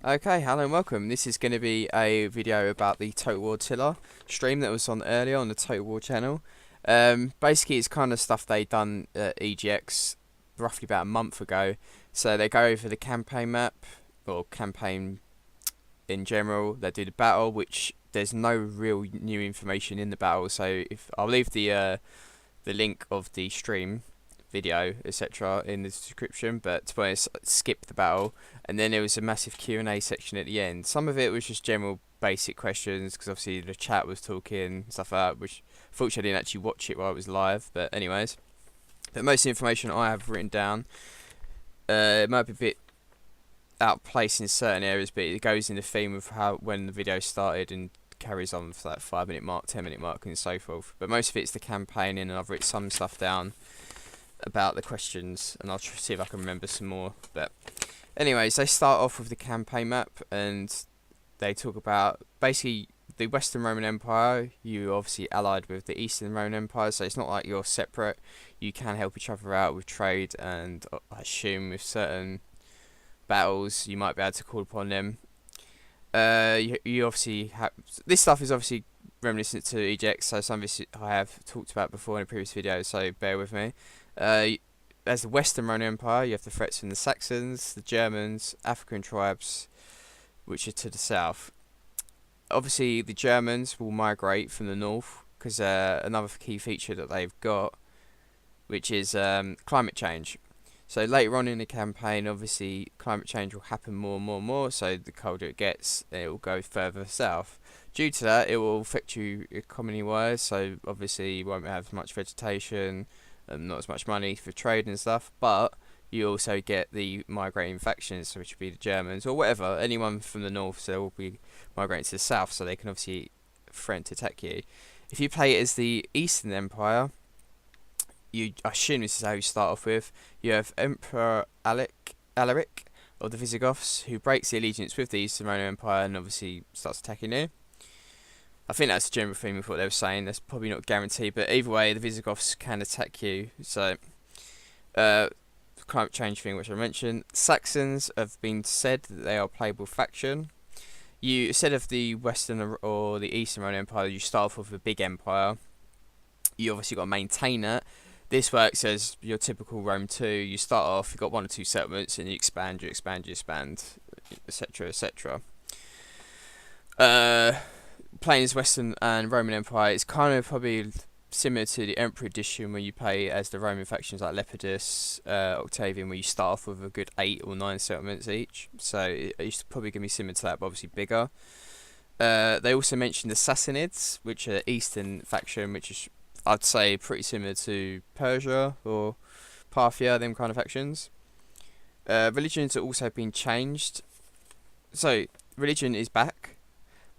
Okay, hello and welcome. This is going to be a video about the Total War Attila stream that was on earlier on the Total War channel. Basically, it's kind of stuff they done at EGX roughly about a month ago. So they go over the campaign map, or campaign in general. They do the battle, which there's no real new information in the battle. So if I'll leave the link of the stream video etc in the description, but to be honest, skip the battle, and then there was a massive Q&A section at the end. Some of it was just general basic questions because obviously the chat was talking stuff like that, which fortunately I didn't actually watch it while it was live, but anyways. But most of the information I have written down, it might be a bit out of place in certain areas, but it goes in the theme of how when the video started and carries on for that 5-minute mark, 10-minute mark and so forth. But most of it's the campaigning, and I've written some stuff down about the questions, and I'll see if I can remember some more. But anyways, they start off with the campaign map, and they talk about basically the Western Roman Empire. You obviously allied with the Eastern Roman Empire, so it's not like you're separate. You can help each other out with trade, and I assume with certain battles you might be able to call upon them. You obviously have this stuff is obviously reminiscent to EGX, so some of this I have talked about before in a previous video, so bear with me. As the Western Roman Empire, you have the threats from the Saxons, the Germans, African tribes, which are to the south. Obviously, the Germans will migrate from the north because another key feature that they've got, which is climate change. So later on in the campaign, obviously, climate change will happen more and more and more. So the colder it gets, it will go further south. Due to that, it will affect you economy-wise. So obviously, you won't have much vegetation, not as much money for trade and stuff, but you also get the migrating factions, which would be the Germans or whatever, anyone from the north, so they will be migrating to the south, so they can obviously threaten to attack you. If you play it as the Eastern Empire, I assume this is how you start off with, you have Emperor Alaric of the Visigoths, who breaks the allegiance with the Eastern Roman Empire and obviously starts attacking you. I think that's the general theme of what they were saying. That's probably not guaranteed, but either way, the Visigoths can attack you. So, climate change thing, which I mentioned. Saxons have been said that they are a playable faction. You, instead of the Western or the Eastern Roman Empire, you start off with a big empire. You obviously got to maintain it. This works as your typical Rome 2. You start off, you've got 1 or 2 settlements, and you expand, etc., etc. Playing as Western and Roman Empire is kind of probably similar to the Emperor edition, where you play as the Roman factions like Lepidus, Octavian, where you start off with a good 8 or 9 settlements each. So it's probably going to be similar to that, but obviously bigger. They also mentioned the Sassanids, which are Eastern faction, which is, I'd say, pretty similar to Persia or Parthia, them kind of factions. Religions are also been changed. So religion is back,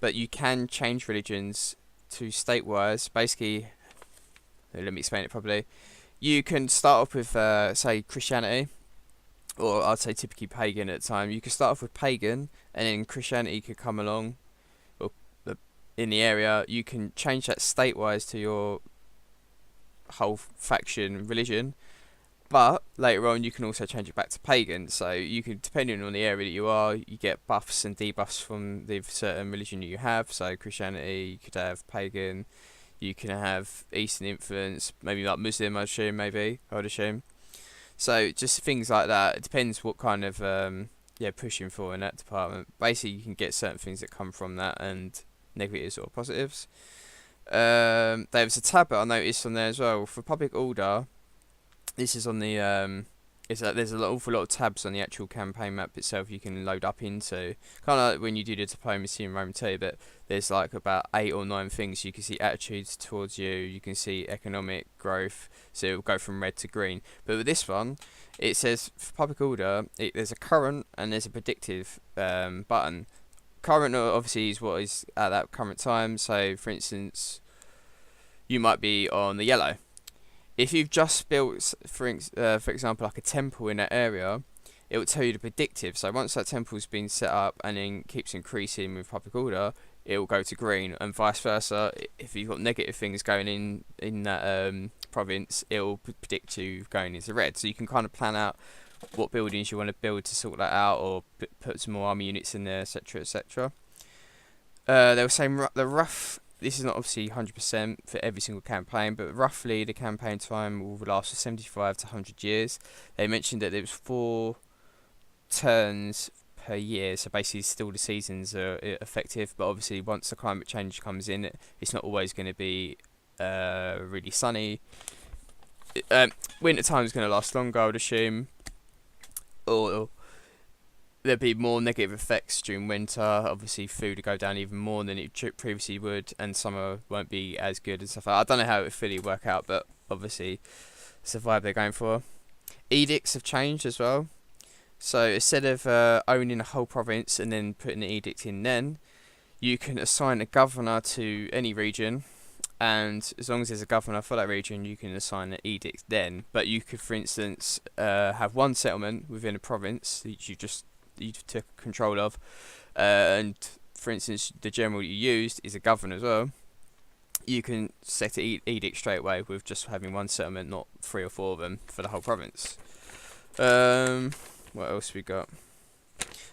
but you can change religions to state-wise. Basically, let me explain it properly. You can start off with, say, Christianity, or I'd say typically pagan at the time. You can start off with pagan, and then Christianity could come along, or in the area. You can change that state-wise to your whole faction religion, but later on you can also change it back to pagan. So you can, depending on the area that you are, you get buffs and debuffs from the certain religion that you have. So Christianity, you could have pagan, you can have Eastern influence, maybe like Muslim, I would assume. So just things like that. It depends what kind of pushing for in that department. Basically, you can get certain things that come from that, and negatives or positives. There was a tab that I noticed on there as well for public order. This is on the there's an awful lot of tabs on the actual campaign map itself you can load up into, kind of like when you do the diplomacy in Rome 2, but there's like about 8 or 9 things. You can see attitudes towards you, you can see economic growth, so it'll go from red to green. But with this one, it says for public order, there's a current and there's a predictive button. Current obviously is what is at that current time. So for instance, you might be on the yellow. If you've just built, for example, like a temple in that area, it will tell you the predictive. So once that temple's been set up and then keeps increasing with public order, it will go to green, and vice versa. If you've got negative things going in that province, it will predict you going into red. So you can kind of plan out what buildings you want to build to sort that out, or put some more army units in there, etc., etc. They were saying the rough. This is not obviously 100% for every single campaign, but roughly the campaign time will last for 75 to 100 years. They mentioned that there was 4 turns per year, so basically still the seasons are effective, but obviously once the climate change comes in, it's not always going to be really sunny. Winter time is going to last longer, I would assume, or there'd be more negative effects during winter. Obviously food would go down even more than it previously would, and summer won't be as good and stuff. I don't know how it would fully work out, but obviously it's the vibe they're going for. Edicts have changed as well. So instead of owning a whole province and then putting an edict in, then you can assign a governor to any region, and as long as there's a governor for that region, you can assign an edict then. But you could, for instance, have one settlement within a province that you took control of, and for instance, the general you used is a governor as well. You can set an edict straight away with just having one settlement, not 3 or 4 of them for the whole province. What else we got?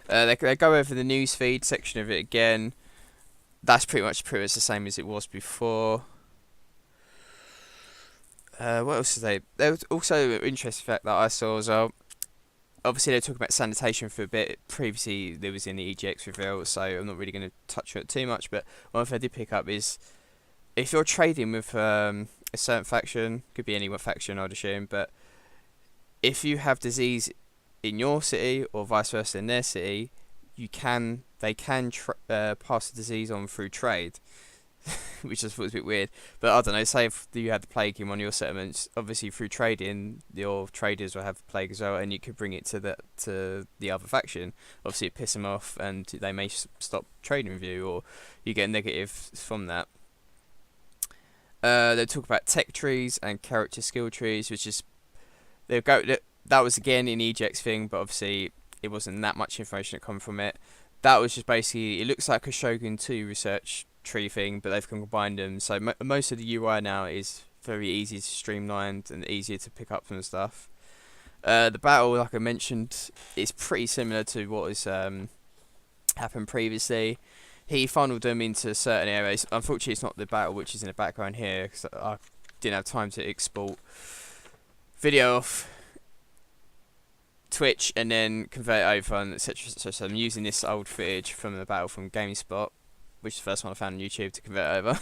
They go over the newsfeed section of it again. That's pretty much the same as it was before. What else did they? There was also an interesting fact that I saw as well. Obviously, they were talking about sanitation for a bit. Previously, there was in the EGX reveal, so I'm not really going to touch on it too much. But one thing I did pick up is if you're trading with a certain faction, could be any faction, I'd assume, but if you have disease in your city or vice versa in their city, they can pass the disease on through trade. Which I thought was a bit weird, but I don't know. Say if you had the plague in one of your settlements, obviously through trading, your traders will have the plague as well, and you could bring it to the other faction. Obviously, it piss them off, and they may stop trading with you, or you get negatives from that. They talk about tech trees and character skill trees, which is that was again in EGX thing, but obviously it wasn't that much information that come from it. That was just basically, it looks like a Shogun 2 research tree thing, but they've combined them, so most of the UI now is very easy to streamline and easier to pick up some stuff. The battle, like I mentioned, is pretty similar to what has happened previously. He funneled them into certain areas. Unfortunately, it's not the battle which is in the background here, because I didn't have time to export video off Twitch and then convert it over, and etc. So I'm using this old footage from the battle from GameSpot, which is the first one I found on YouTube to convert over.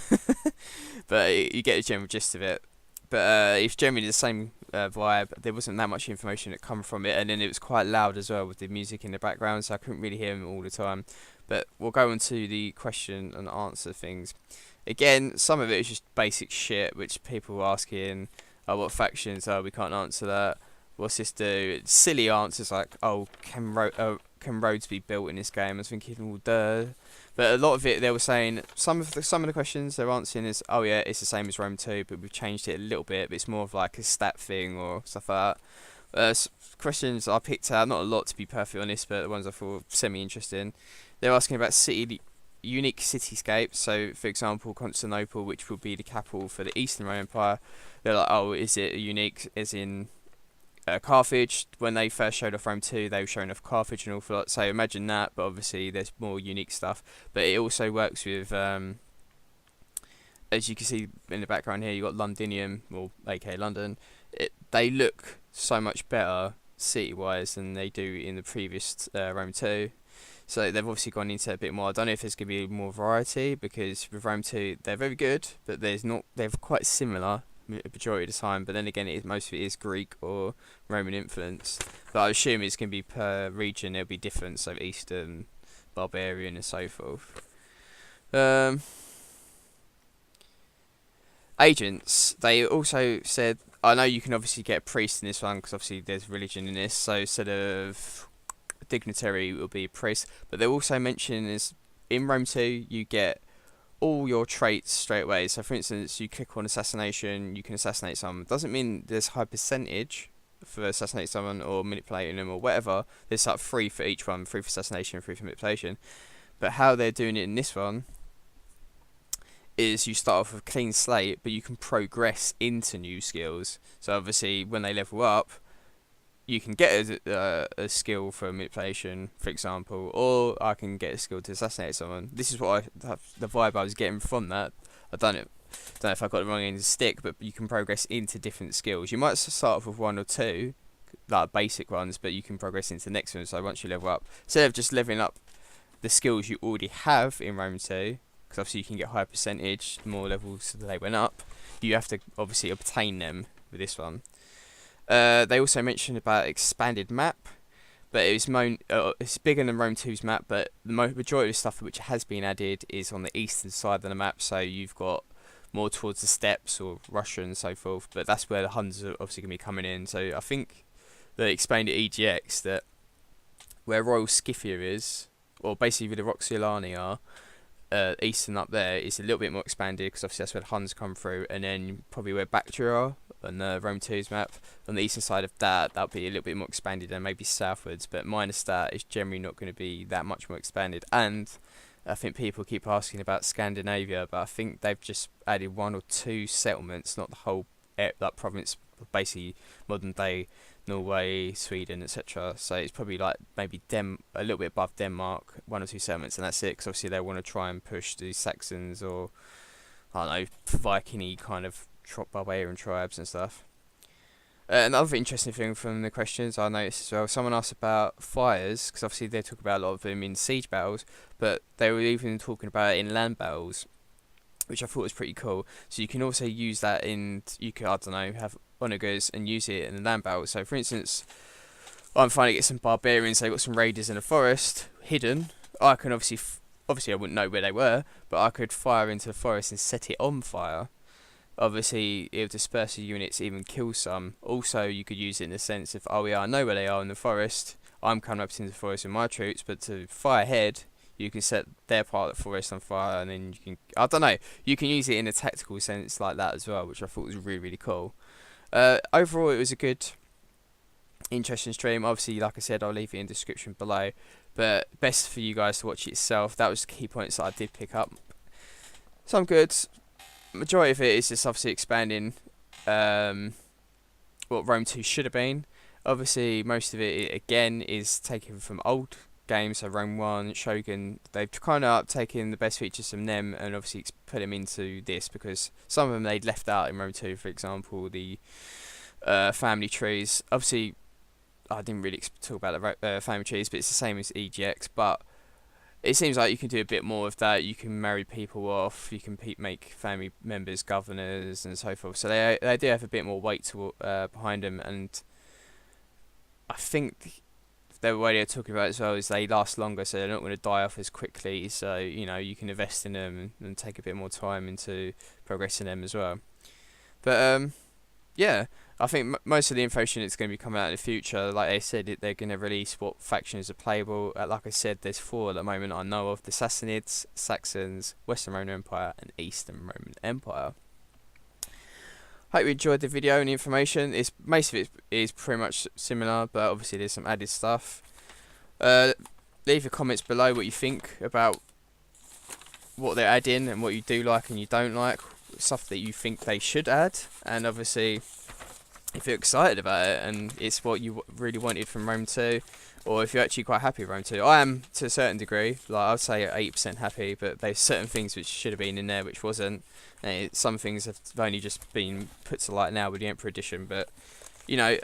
But you get the general gist of it. But it's generally the same vibe. There wasn't that much information that come from it, and then it was quite loud as well with the music in the background, so I couldn't really hear him all the time. But we'll go on to the question and answer things. Again, some of it is just basic shit, which people are asking, oh, what factions? Oh, we can't answer that. What's this do? Silly answers like, oh, can roads be built in this game? I was thinking, well, duh. But a lot of it, they were saying, some of the questions they're answering is, oh yeah, it's the same as Rome 2, but we've changed it a little bit, but it's more of like a stat thing or stuff like that. Questions I picked out, not a lot to be perfectly honest, but the ones I thought semi-interesting. They're asking about unique cityscapes, so for example, Constantinople, which would be the capital for the Eastern Roman Empire. They're like, oh, is it unique as in Carthage? When they first showed off Rome 2, they were showing off Carthage and all that, so imagine that, but obviously there's more unique stuff. But it also works with, as you can see in the background here, you've got Londonioum, or aka London. They look so much better city-wise than they do in the previous Rome 2. So they've obviously gone into a bit more. I don't know if there's going to be more variety, because with Rome 2, they're very good, but they're quite similar majority of the time, but then again, most of it is Greek or Roman influence. But I assume it's going to be per region, it'll be different, so Eastern, Barbarian, and so forth. Agents, they also said, I know you can obviously get a priest in this one, because obviously there's religion in this, so instead of dignitary, it will be a priest. But they're also mentioning is, in Rome 2, you get all your traits straight away. So for instance, you click on assassination, you can assassinate someone. Doesn't mean there's high percentage for assassinate someone or manipulating them or whatever. There's like 3 for each one, 3 for assassination, 3 for manipulation. But how they're doing it in this one is you start off with a clean slate, but you can progress into new skills. So obviously when they level up, you can get a skill for manipulation, for example, or I can get a skill to assassinate someone. This is what the vibe I was getting from that. I don't know if I got the wrong end of the stick, but you can progress into different skills. You might start off with 1 or 2, like basic ones, but you can progress into the next one. So once you level up, instead of just leveling up the skills you already have in Rome 2, because obviously you can get higher percentage the more levels they went up, you have to obviously obtain them with this one. They also mentioned about expanded map, but it's bigger than Rome 2's map, but the majority of the stuff which has been added is on the eastern side of the map, so you've got more towards the steppes or Russia and so forth, but that's where the Huns are obviously going to be coming in. So I think they explained at EGX that where Royal Scythia is, or basically where the Roxolani are, eastern up there is a little bit more expanded, because obviously that's where the Huns come through, and then probably where Bactria are on the Rome 2's map, on the eastern side of that'll be a little bit more expanded, and maybe southwards, but minus that, it's generally not going to be that much more expanded. And I think people keep asking about Scandinavia, but I think they've just added 1 or 2 settlements, not the whole that province, basically modern day Norway, Sweden, etc. So it's probably like maybe a little bit above Denmark, 1 or 2 settlements, and that's it. Because obviously they want to try and push the Saxons or I don't know, Viking-y kind of barbarian tribes and stuff. Another interesting thing from the questions I noticed as well, someone asked about fires, because obviously they talk about a lot of them in siege battles, but they were even talking about it in land battles, which I thought was pretty cool. So you can also use that you could, I don't know, have onagers and use it in the land battle. So for instance, I'm trying to get some barbarians, they've got some raiders in a forest, hidden. I can obviously I wouldn't know where they were, but I could fire into the forest and set it on fire. Obviously, it would disperse the units, even kill some. Also, you could use it in the sense of, oh yeah, I know where they are in the forest, I'm coming up into the forest with my troops, but to fire ahead, you can set their part of the forest on fire, and then you can, I don't know, you can use it in a tactical sense like that as well, which I thought was really, really cool. Overall, it was a good, interesting stream. Obviously, like I said, I'll leave it in the description below, but best for you guys to watch it yourself. That was the key points that I did pick up. Some good. Majority of it is just obviously expanding what Rome 2 should have been. Obviously, most of it again is taken from old games, so Rome 1, Shogun. They've kind of taken the best features from them and obviously put them into this, because some of them they'd left out in Rome 2. For example, the family trees. Obviously, I didn't really talk about the family trees, but it's the same as EGX. But it seems like you can do a bit more of that. You can marry people off. You can make family members governors and so forth. So they do have a bit more weight behind them. And I think the way they're talking about it as well is they last longer, so they're not going to die off as quickly. So you can invest in them and take a bit more time into progressing them as well. But yeah, I think most of the information that's going to be coming out in the future, like they said, they're going to release what factions are playable. Like I said, there's 4 at the moment I know of: the Sassanids, Saxons, Western Roman Empire, and Eastern Roman Empire. Hope you enjoyed the video and the information. Most of it is pretty much similar, but obviously there's some added stuff. Leave your comments below what you think about what they're adding and what you do like and you don't like, stuff that you think they should add, and obviously if you're excited about it and it's what you really wanted from Rome 2, or if you're actually quite happy with Rome 2. I am to a certain degree, like I'd say 80% happy, but there's certain things which should have been in there which wasn't. Some things have only just been put to light now with the Emperor Edition, but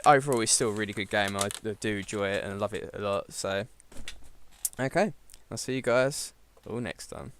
overall it's still a really good game. I do enjoy it and I love it a lot. So okay, I'll see you guys all next time.